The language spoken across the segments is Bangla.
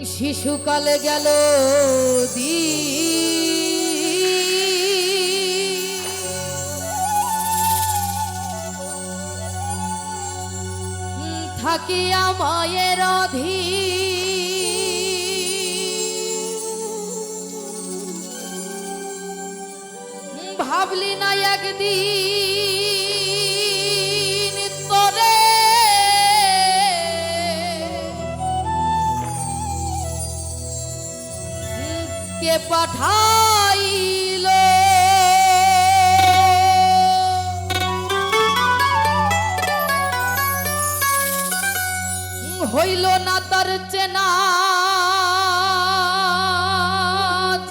শিশুকালে গেল থাকিয়া মায়ের ভাবলি না একদিন তোরে কে পাঠাইল হইল না তার চেনা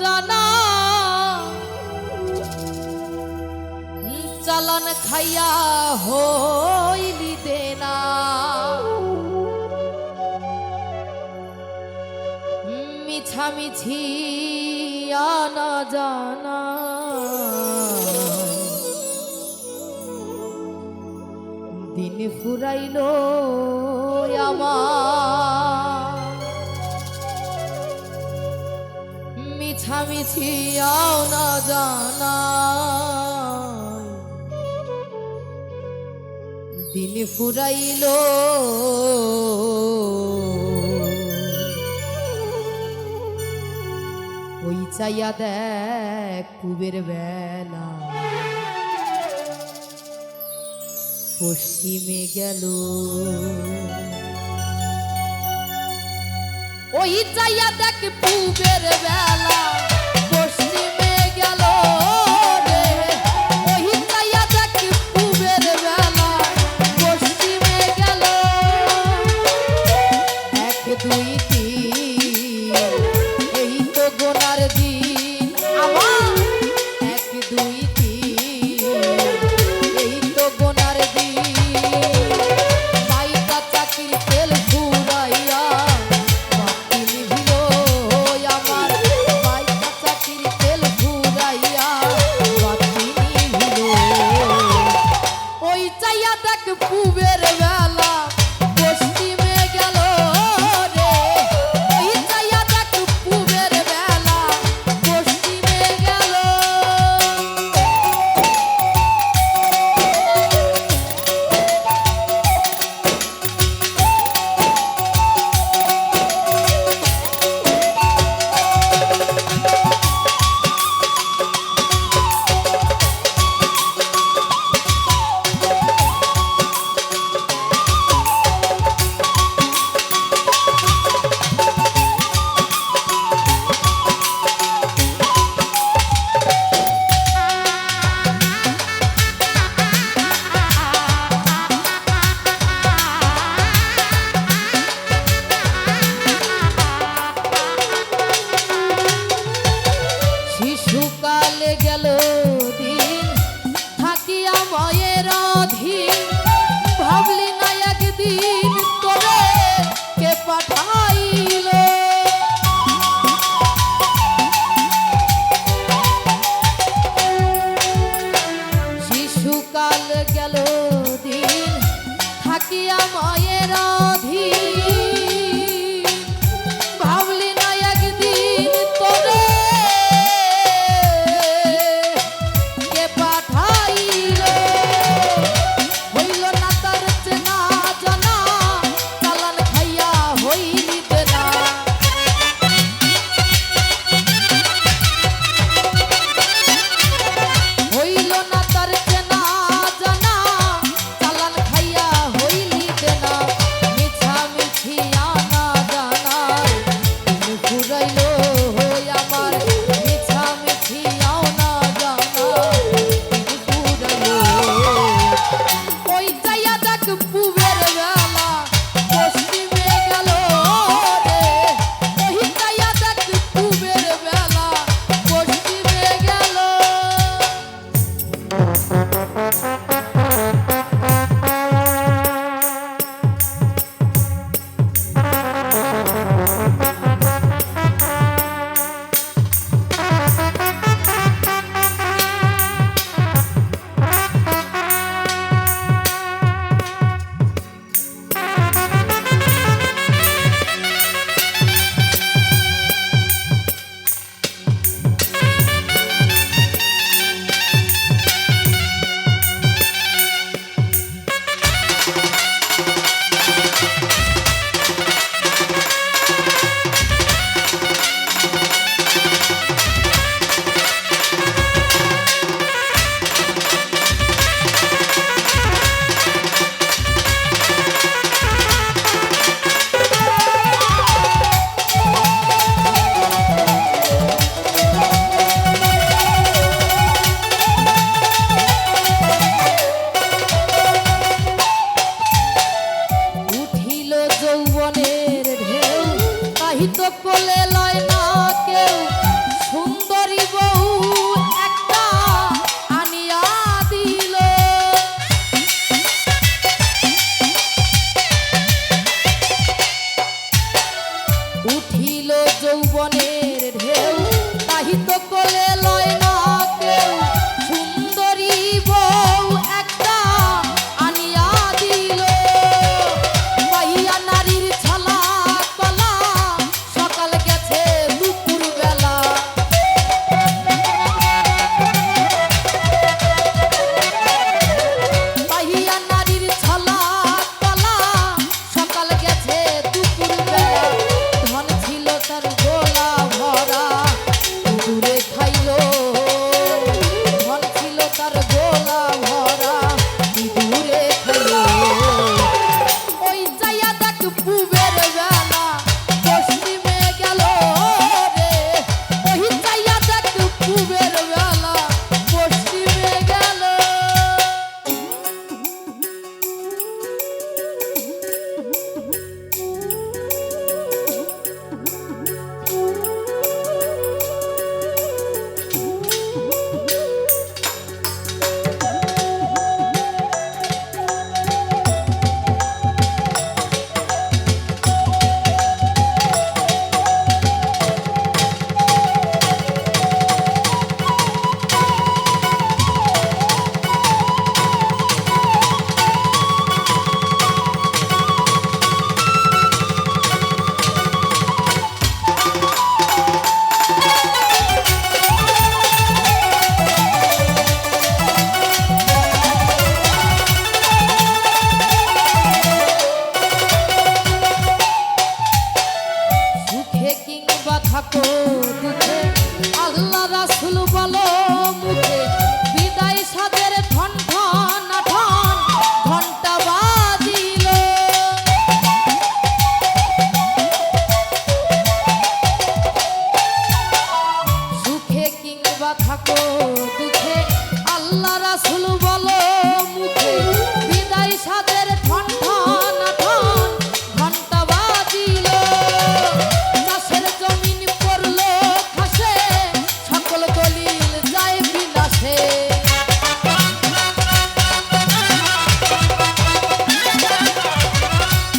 জানা চালান খাইয়া হইলি দেনা মিছামিছি আনা জানা দিন ফুরাইল আমার মিছামিছি আনা জানা দিন ফুরাইল ওই চাইয়া দেখ কুবের বেলা পশ্চিমে গেল ওই চাইয়া দেখ কুবের বেলা পশ্চিমে গেল রে ওই চাইয়া দেখ কুবের বেলা পশ্চিমে গেল এক দুই তিন এই তো গোনার দিন আমার এক দুই তিন এই তো গোনার দিন বাইকা চাকরির তেল ফুরাইয়া বাতি নিভিল আমার বাইকা চাকরির তেল ফুরাইয়া বাতি নিভিল ওই চাইয়া দেখ পুবের বেলা পশ্চিমে গেল রে উঠিল যৌবনের ঢেউ তাহি তো কোলে লয় না কেউ সুন্দরী বউ একটা আনিয়া দিল পাইয়া নারীর ছালা কলা সকাল গেছে দুপুর বেলা পাইয়া নারীর ছালা কলা সকাল গেছে দুপুর বেলা ধন ছিল তার গোলা ভরা দূরে খাইলো ধন ছিল তার গোলা ভরা দূরে খাইলো ওই যাইয়া দেখ পুবের বেলা পশ্চিমে গেল রে ওই যাইয়া দেখ পুবের বেলা পশ্চিমে গেল সুখে কিংবা থাকো দুঃখে আল্লাহ রাসূল বলো মুখে বিদায় সাদের ঠন ঠন ঠন ঘন্টা বাজিল সুখে কিংবা থাকো দুঃখে আল্লাহ রাসূল বলো মুখে বিদায় সাদের ঠন ঠন ঠন ঘন্টা বাজিল চাষের জমিন পড়লো খাসে সকল দলিল যায় বিনাশে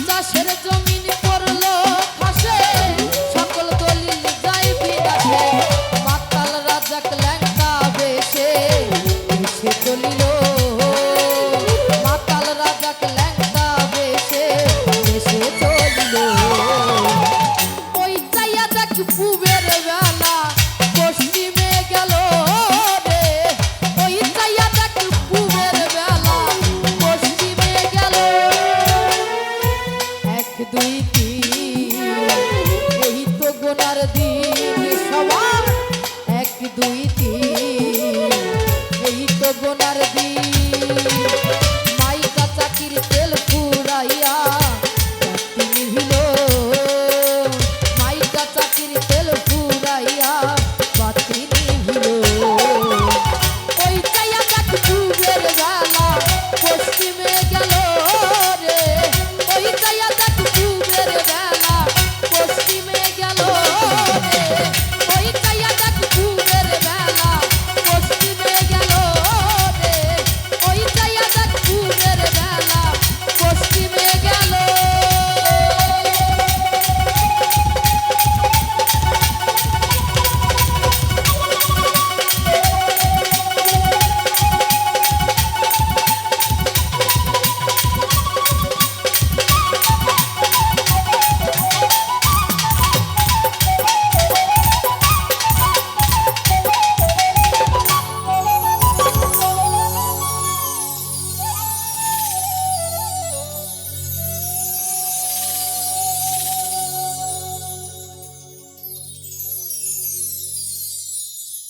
চাষের জমিন পড়লো খাসে সকল দলিল যায় বিনাশে মাতাল রাজাক ল্যাংটা বেশে এসে চলিল মাতাল রাজাক ল্যাংটা বেশে এসে চলিল ওই যাইয়া দেখ পুবের বেলা পশ্চিমে গেল রে ওই যাইয়া দেখ পুবের বেলা পশ্চিমে গেল 1 2 3 এই তো গোনার দিন